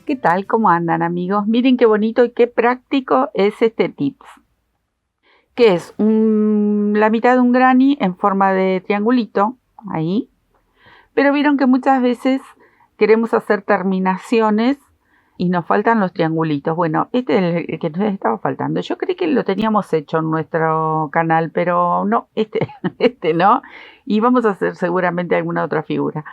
¿Qué tal? ¿Cómo andan, amigos? Miren qué bonito y qué práctico es este tips, que es la mitad de un granny en forma de triangulito, ahí. Pero vieron que muchas veces queremos hacer terminaciones y nos faltan los triangulitos. Bueno, este es el que nos estaba faltando. Yo creí que lo teníamos hecho en nuestro canal, pero no, este no. Y vamos a hacer seguramente alguna otra figura.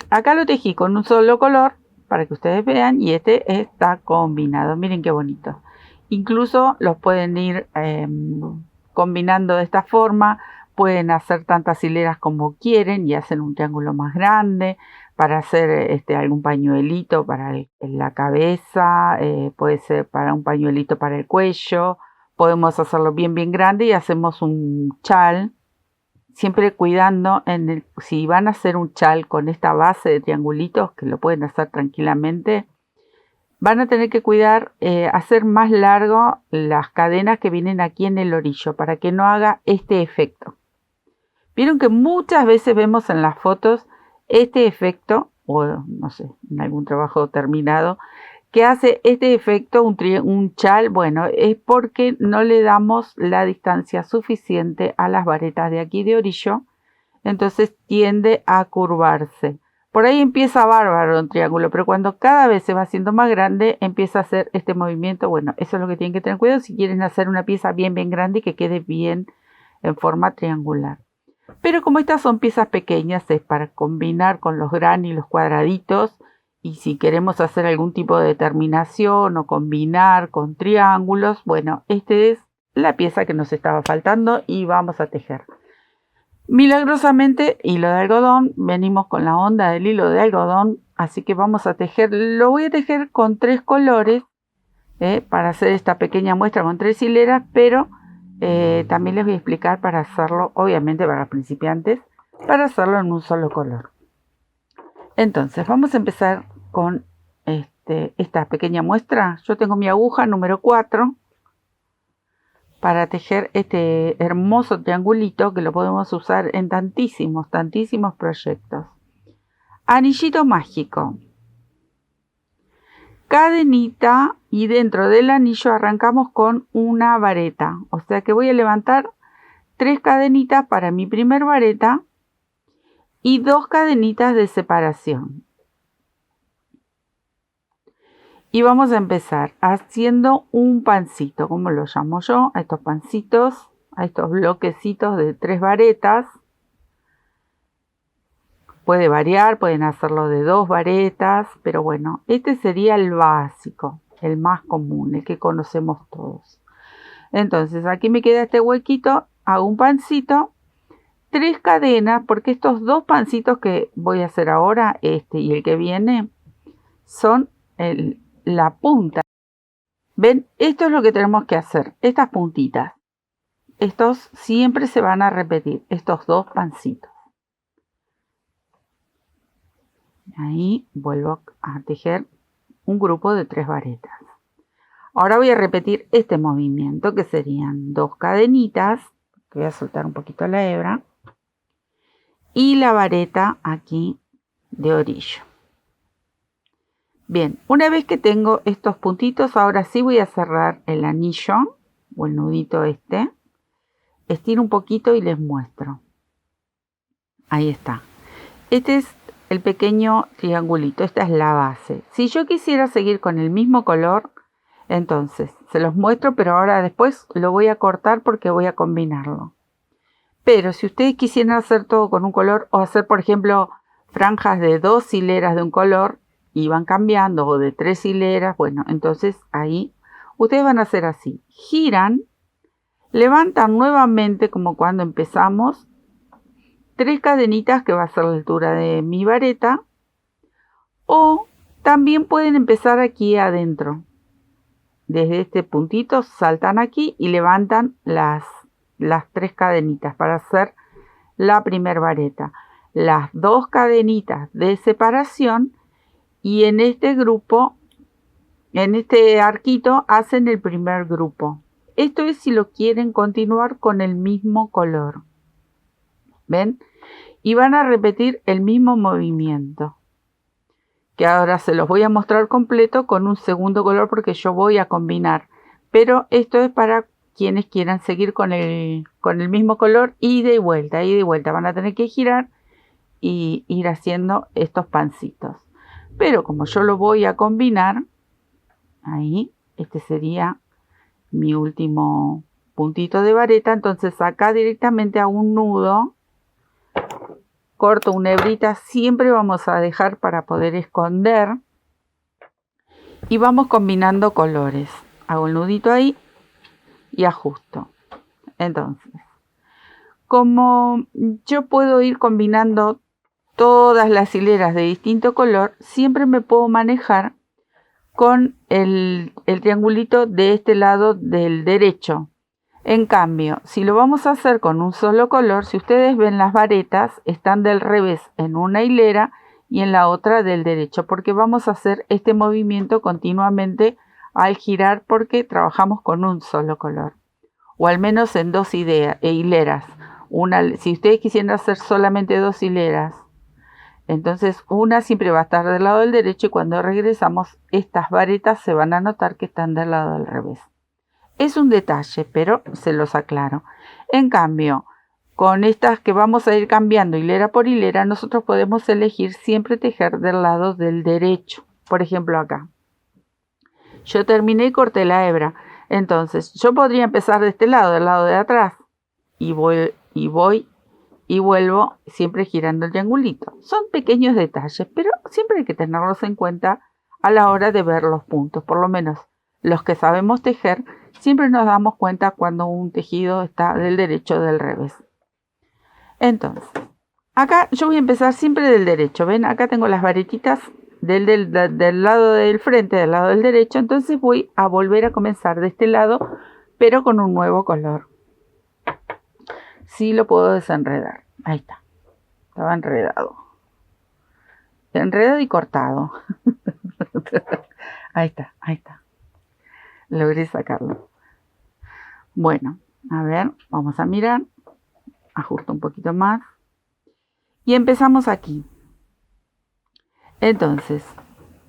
Acá lo tejí con un solo color para que ustedes vean y este está combinado. Miren qué bonito. Incluso los pueden ir combinando de esta forma. Pueden hacer tantas hileras como quieren y hacen un triángulo más grande para hacer algún pañuelito para la cabeza. Puede ser para un pañuelito para el cuello. Podemos hacerlo bien grande y hacemos un chal. Siempre cuidando si van a hacer un chal con esta base de triangulitos, que lo pueden hacer tranquilamente, van a tener que cuidar hacer más largo las cadenas que vienen aquí en el orillo para que no haga este efecto. Vieron que muchas veces vemos en las fotos este efecto, o no sé, en algún trabajo terminado, que hace este efecto, un chal. Bueno, es porque no le damos la distancia suficiente a las varetas de aquí de orillo, entonces tiende a curvarse. Por ahí empieza bárbaro un triángulo, pero cuando cada vez se va haciendo más grande, empieza a hacer este movimiento. Bueno, eso es lo que tienen que tener cuidado si quieren hacer una pieza bien grande y que quede bien en forma triangular. Pero como estas son piezas pequeñas, es para combinar con los granny y los cuadraditos. Y si queremos hacer algún tipo de terminación o combinar con triángulos, bueno, esta es la pieza que nos estaba faltando y vamos a tejer. Milagrosamente, hilo de algodón, venimos con la onda del hilo de algodón, así que vamos a tejer, lo voy a tejer con 3 colores, para hacer esta pequeña muestra con 3 hileras, pero también les voy a explicar para hacerlo, obviamente para principiantes, para hacerlo en un solo color. Entonces, vamos a empezar con esta pequeña muestra. Yo tengo mi aguja número 4 para tejer este hermoso triangulito que lo podemos usar en tantísimos proyectos. Anillito mágico. Cadenita y dentro del anillo arrancamos con una vareta. O sea que voy a levantar 3 cadenitas para mi primer vareta y 2 cadenitas de separación. Y vamos a empezar haciendo un pancito, como lo llamo yo, a estos pancitos, a estos bloquecitos de 3 varetas. Puede variar, pueden hacerlo de 2 varetas, pero bueno, este sería el básico, el más común, el que conocemos todos. Entonces aquí me queda este huequito, hago un pancito, 3 cadenas, porque estos 2 pancitos que voy a hacer ahora, este y el que viene, son la punta. ¿Ven? Esto es lo que tenemos que hacer, estas puntitas. Estos siempre se van a repetir, estos 2 pancitos. Ahí vuelvo a tejer un grupo de 3 varetas. Ahora voy a repetir este movimiento que serían 2 cadenitas, que voy a soltar un poquito la hebra, y la vareta aquí de orillo. Bien, una vez que tengo estos puntitos, ahora sí voy a cerrar el anillo o el nudito estiro un poquito y les muestro. Ahí está. Este es el pequeño triangulito, esta es la base. Si yo quisiera seguir con el mismo color, entonces se los muestro, pero ahora después lo voy a cortar porque voy a combinarlo. Pero si ustedes quisieran hacer todo con un color o hacer, por ejemplo, franjas de 2 hileras de un color y van cambiando, o de 3 hileras, bueno, entonces ahí ustedes van a hacer así. Giran, levantan nuevamente como cuando empezamos, 3 cadenitas que va a ser la altura de mi vareta, o también pueden empezar aquí adentro. Desde este puntito saltan aquí y levantan las 3 cadenitas para hacer la primer vareta. Las 2 cadenitas de separación y en este grupo, en este arquito, hacen el primer grupo. Esto es si lo quieren continuar con el mismo color. ¿Ven? Y van a repetir el mismo movimiento. que ahora se los voy a mostrar completo con un segundo color porque yo voy a combinar. Pero esto es para quienes quieran seguir con el mismo color, ida y vuelta, ida y vuelta. Van a tener que girar y ir haciendo estos pancitos. Pero como yo lo voy a combinar, ahí, este sería mi último puntito de vareta. Entonces acá directamente hago un nudo, corto una hebrita, siempre vamos a dejar para poder esconder, y vamos combinando colores. Hago el nudito ahí y ajusto. Entonces, como yo puedo ir combinando todas las hileras de distinto color, siempre me puedo manejar con el triangulito de este lado del derecho. En cambio, si lo vamos a hacer con un solo color, si ustedes ven, las varetas están del revés en una hilera y en la otra del derecho, porque vamos a hacer este movimiento continuamente al girar, porque trabajamos con un solo color, o al menos en dos hileras. Si ustedes quisieran hacer solamente dos hileras, entonces una siempre va a estar del lado del derecho, y cuando regresamos estas varetas se van a notar que están del lado del revés. Es un detalle, pero se los aclaro. En cambio, con estas que vamos a ir cambiando hilera por hilera, nosotros podemos elegir siempre tejer del lado del derecho. Por ejemplo, acá yo terminé y corté la hebra. Entonces yo podría empezar de este lado, del lado de atrás, y voy y vuelvo siempre girando el triangulito. Son pequeños detalles, pero siempre hay que tenerlos en cuenta a la hora de ver los puntos. Por lo menos los que sabemos tejer, siempre nos damos cuenta cuando un tejido está del derecho o del revés. Entonces, acá yo voy a empezar siempre del derecho. ¿Ven? Acá tengo las varetitas del lado del frente, del lado del derecho. Entonces voy a volver a comenzar de este lado, pero con un nuevo color. Sí lo puedo desenredar. Ahí está. Estaba enredado. Enredado y cortado. Ahí está, ahí está. Logré sacarlo. Bueno, a ver, vamos a mirar. Ajusto un poquito más. Y empezamos aquí. Entonces,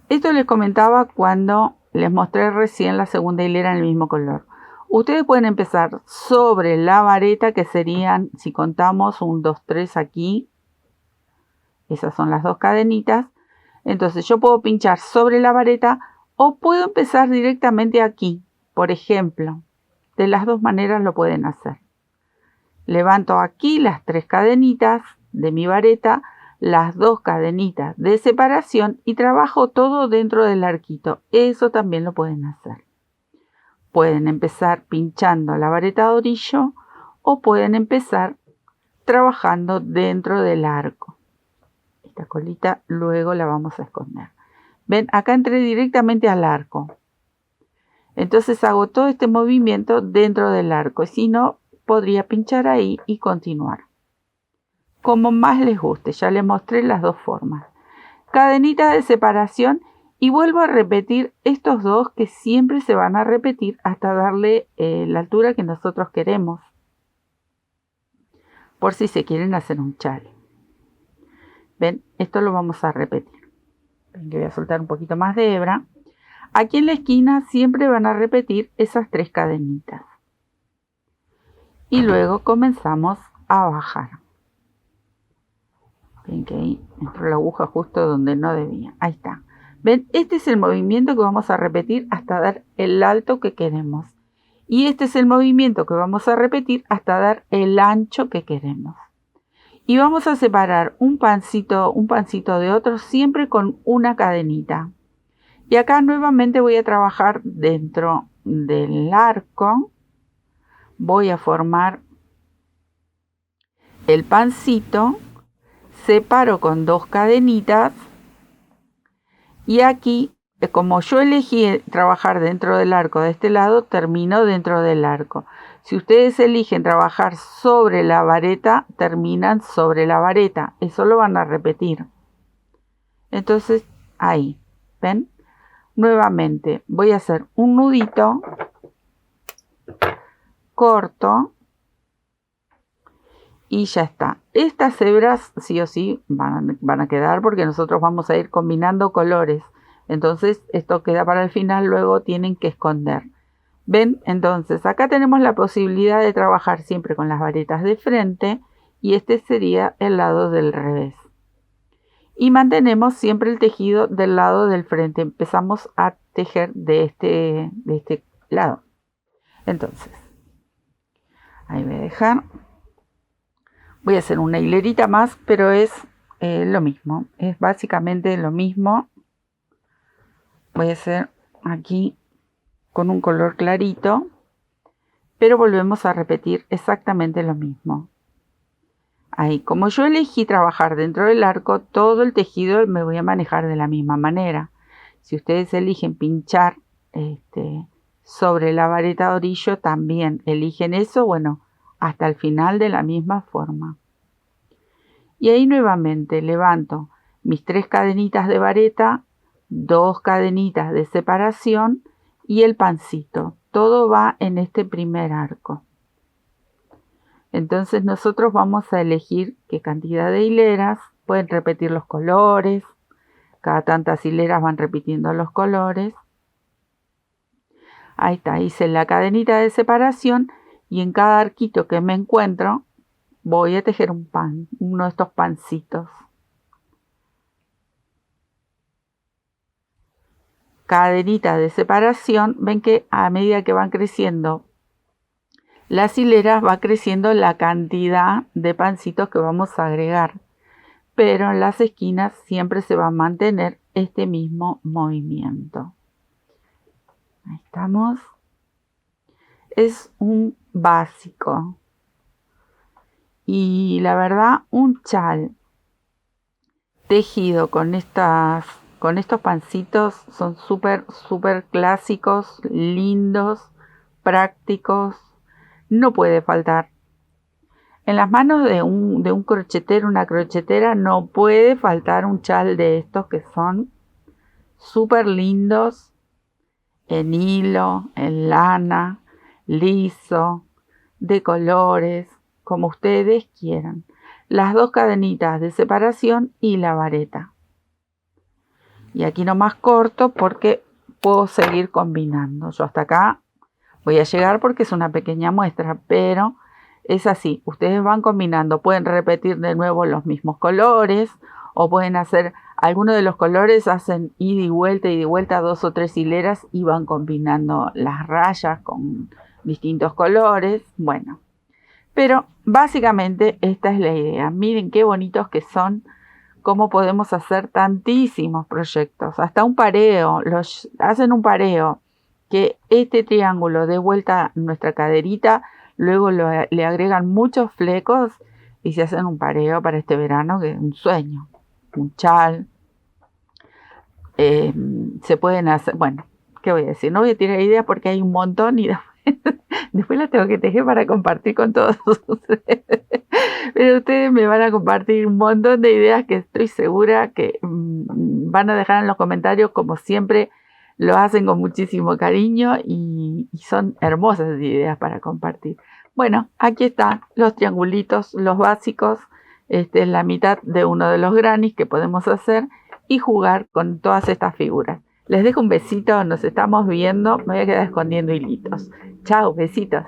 esto les comentaba cuando les mostré recién la segunda hilera en el mismo color. Ustedes pueden empezar sobre la vareta, que serían, si contamos, 1, 2, 3 aquí. Esas son las dos cadenitas. Entonces yo puedo pinchar sobre la vareta o puedo empezar directamente aquí. Por ejemplo, de las dos maneras lo pueden hacer. Levanto aquí las 3 cadenitas de mi vareta, las 2 cadenitas de separación, y trabajo todo dentro del arquito. Eso también lo pueden hacer. Pueden empezar pinchando la vareta de orillo o pueden empezar trabajando dentro del arco. Esta colita luego la vamos a esconder. Ven, acá entré directamente al arco. Entonces hago todo este movimiento dentro del arco. Si no, podría pinchar ahí y continuar. Como más les guste, ya les mostré las dos formas. Cadenita de separación, y vuelvo a repetir estos dos, que siempre se van a repetir hasta darle la altura que nosotros queremos. Por si se quieren hacer un chal. Ven, esto lo vamos a repetir. Ven que voy a soltar un poquito más de hebra. Aquí en la esquina siempre van a repetir esas 3 cadenitas. Y luego comenzamos a bajar. Ven que ahí entró la aguja justo donde no debía. Ahí está. Ven, este es el movimiento que vamos a repetir hasta dar el alto que queremos. Y este es el movimiento que vamos a repetir hasta dar el ancho que queremos. Y vamos a separar un pancito de otro, siempre con una cadenita. Y acá nuevamente voy a trabajar dentro del arco. Voy a formar el pancito, separo con 2 cadenitas, y aquí, como yo elegí trabajar dentro del arco de este lado, termino dentro del arco. Si ustedes eligen trabajar sobre la vareta, terminan sobre la vareta. Eso lo van a repetir. Entonces, ahí, ¿ven? Nuevamente voy a hacer un nudito, corto, y ya está. Estas hebras sí o sí van a quedar porque nosotros vamos a ir combinando colores. Entonces esto queda para el final, luego tienen que esconder. ¿Ven? Entonces acá tenemos la posibilidad de trabajar siempre con las varetas de frente y este sería el lado del revés. Y mantenemos siempre el tejido del lado del frente. Empezamos a tejer de este lado. Entonces, ahí voy a dejar. Voy a hacer una hilerita más, pero es lo mismo. Es básicamente lo mismo. Voy a hacer aquí con un color clarito, pero volvemos a repetir exactamente lo mismo. Ahí, como yo elegí trabajar dentro del arco, todo el tejido me voy a manejar de la misma manera. Si ustedes eligen pinchar sobre la vareta de orillo, también eligen eso, bueno, hasta el final de la misma forma. Y ahí nuevamente levanto mis 3 cadenitas de vareta, 2 cadenitas de separación y el pancito. Todo va en este primer arco. Entonces nosotros vamos a elegir qué cantidad de hileras. Pueden repetir los colores. Cada tantas hileras van repitiendo los colores. Ahí está, hice la cadenita de separación y en cada arquito que me encuentro voy a tejer uno de estos pancitos. Cadenita de separación, ven que a medida que van creciendo las hileras va creciendo la cantidad de pancitos que vamos a agregar, pero en las esquinas siempre se va a mantener este mismo movimiento. Ahí estamos. Es un básico y la verdad un chal tejido con estos pancitos son súper clásicos, lindos, prácticos. No puede faltar. En las manos de un crochetero, una crochetera, no puede faltar un chal de estos que son súper lindos, en hilo, en lana, liso, de colores, como ustedes quieran. Las 2 cadenitas de separación y la vareta. Y aquí nomás corto porque puedo seguir combinando. Yo hasta acá voy a llegar porque es una pequeña muestra, pero es así. Ustedes van combinando. Pueden repetir de nuevo los mismos colores o pueden hacer algunos de los colores, hacen ida y vuelta 2 o 3 hileras y van combinando las rayas con distintos colores. Bueno, pero básicamente esta es la idea. Miren qué bonitos que son. Cómo podemos hacer tantísimos proyectos. Hasta un pareo. Hacen un pareo. Que este triángulo dé vuelta nuestra caderita, luego le agregan muchos flecos y se hacen un pareo para este verano, que es un sueño, un chal. Se pueden hacer, bueno, ¿qué voy a decir? No voy a tirar ideas porque hay un montón y después las tengo que tejer para compartir con todos ustedes. Pero ustedes me van a compartir un montón de ideas que estoy segura que van a dejar en los comentarios, como siempre. Lo hacen con muchísimo cariño y son hermosas ideas para compartir. Bueno, aquí están los triangulitos, los básicos. Esta es la mitad de uno de los grannies que podemos hacer y jugar con todas estas figuras. Les dejo un besito, nos estamos viendo. Me voy a quedar escondiendo hilitos. Chao, besitos.